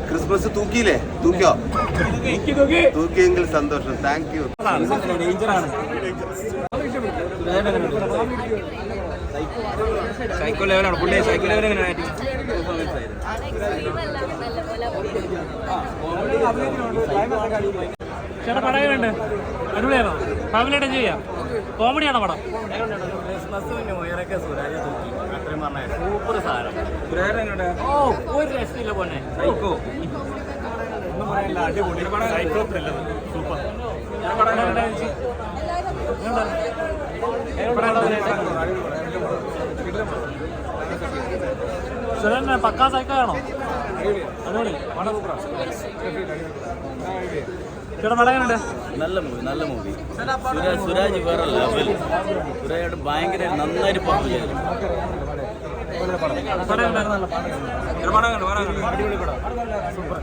Christmas തൂക്കിയില്ലേ? തൂക്കിയോ? തൂക്കിയെങ്കിൽ സന്തോഷം. Thank U. സൈക്കോ ലെവലാണ് പുള്ളി. സൈക്കോ ലെവൽ എങ്ങനെ ചേട്ടാ പടം എങ്ങനെയുണ്ട്? അടിപൊളിയാണോ? ഫാമിലിയായിട്ട് ചെയ്യാം. കോമഡിയാണോ പടം? സൂപ്പർ സാധനം. ഓ ഒരു രസമില്ല പോന്നെ. സൈക്കോ ഒന്നും പറയാനില്ല, അടിപൊളി സൈക്കോ ത്രില്ലർ സൂപ്പർ. സുരേന്ദ്രൻ പക്കാ സൈക്കോ ആണോ? അടിപൊളി ചേട്ടാ പടം എങ്ങനെയുണ്ട്? നല്ല മൂവി, നല്ല മൂവി. സുരാജ് വേറെ ലെവൽ. സുരാജ് ഭയങ്കര നന്നായിട്ട് പെർഫോം ചെയ്തു. അടിപൊളി പടം സൂപ്പർ.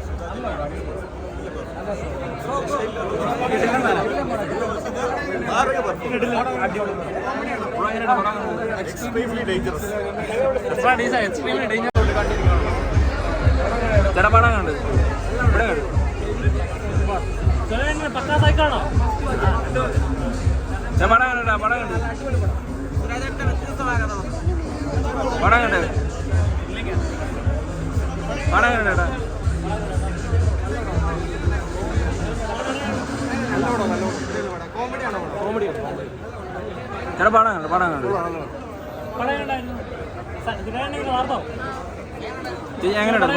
പക്കാ സൈക്കാണോ? പടം കണ്ട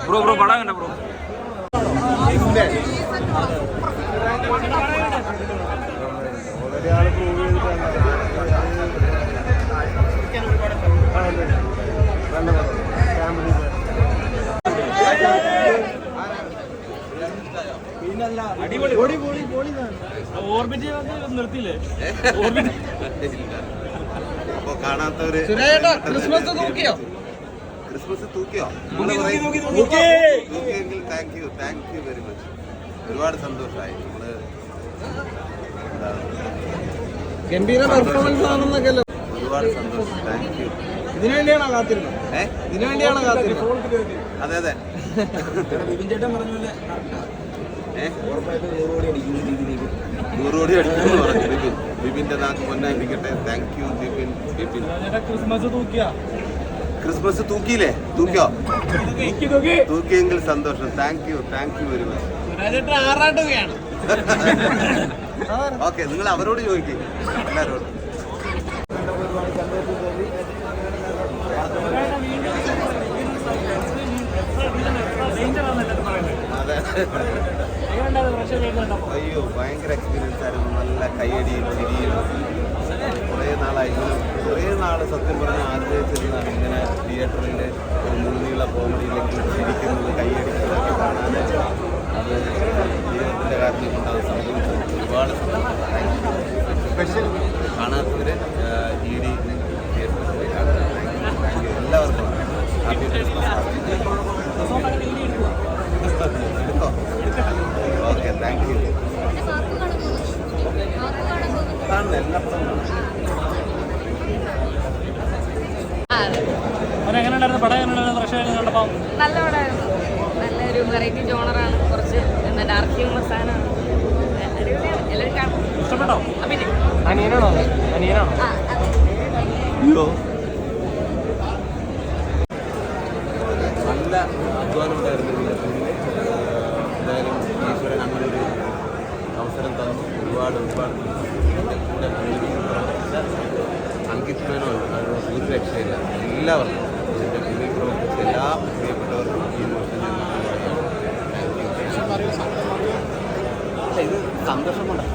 ബ്രോ പടം കണ്ട ബ്രോ. ഓർബിറ്റ് നിർത്തിയില്ലേ? അപ്പൊ കാണാത്തവര് ക്രിസ്മസ് തൂക്കിയോ? ക്രിസ്മസ് തൂക്കിയോ? തൂക്കിയെങ്കിൽ താങ്ക് യു വെരി മച്ച്. ഒരുപാട് സന്തോഷമായി. നമ്മള് ഗംഭീര പെർഫോമൻസ് ആണെന്നൊക്കെ. ഒരുപാട് സന്തോഷം. Thank you. ഇതിനു വേണ്ടിയാണോ കാത്തിരുന്നത്? അതെ അതെ. ബിപിൻ ചേട്ടൻ പറഞ്ഞ പോലെ 100 കോടി അടിക്കുമെന്ന് പറഞ്ഞു ബിപിൻ. ബിപിന്റെ നാക്ക് പൊന്നായിരിക്കട്ടെ. Thank you Bipin. ക്രിസ്മസ് തൂക്കിയില്ലേ? തൂക്കിയോ? തൂക്കിയെങ്കിൽ സന്തോഷം. Thank you very much. Okay, നിങ്ങൾ അവരോട് ചോദിക്കും, എല്ലാരോടും. അതെ. അയ്യോ ഭയങ്കര എക്സ്പീരിയൻസ് ആയിരുന്നു. നല്ല കയ്യടിയും ചിരിയും. കുറേ നാള് സത്യം പറഞ്ഞാൽ ആഗ്രഹിച്ചിരുന്നതാണ് ഇങ്ങനെ തിയേറ്ററിൻ്റെ ഒരു മുൻനീള കോമഡിയിലേക്ക് ചിരിക്കുന്നത്, കയ്യടിക്കുന്നതൊക്കെ കാണാൻ. അത് ദൈവത്തിൻ്റെ കാര്യത്തിൽ കൊണ്ട് അത് സംഭവിച്ചത്. ഒരുപാട് സ്പെഷ്യൽ കാണാത്തവര് ED തിയേറ്ററിൽ പോയി കാണുക. എല്ലാവർക്കും ഹാപ്പി ക്രിസ്മസ്. എടുത്തോ? Okay, thank you. കാണുന്ന എല്ലാ പടവും എങ്ങനെയുണ്ടായിരുന്നു പടം? എങ്ങനെയുണ്ടായിരുന്നു? പ്രശ്നം കണ്ടപ്പോൾ നല്ല പടമായിരുന്നു. നല്ലൊരു വെറൈറ്റി ജോണറാണ്. കുറച്ച് എന്താ ഡാർക്ക് ഹ്യൂമർ സാധനമാണ്. എല്ലാവരും കാണും. ഇഷ്ടപ്പെട്ടോ? അനിയനാണോ? നല്ല അധ്വാനം ഉണ്ടായിരുന്നു. എന്തായാലും ഈശ്വരൻ അങ്ങനൊരു അവസരം തന്നു. ഒരുപാട് എൻ്റെ കൂടെ അങ്കിത് മേനോൻ ഒരു രക്ഷയില്ല. എല്ലാവർക്കും ഇതിൻ്റെ പിന്നിൽ പ്രവർത്തിച്ച എല്ലാ പ്രിയപ്പെട്ടവർക്കും ഈ നിമിഷം ഇത് സന്തോഷം കൊണ്ടാണ്.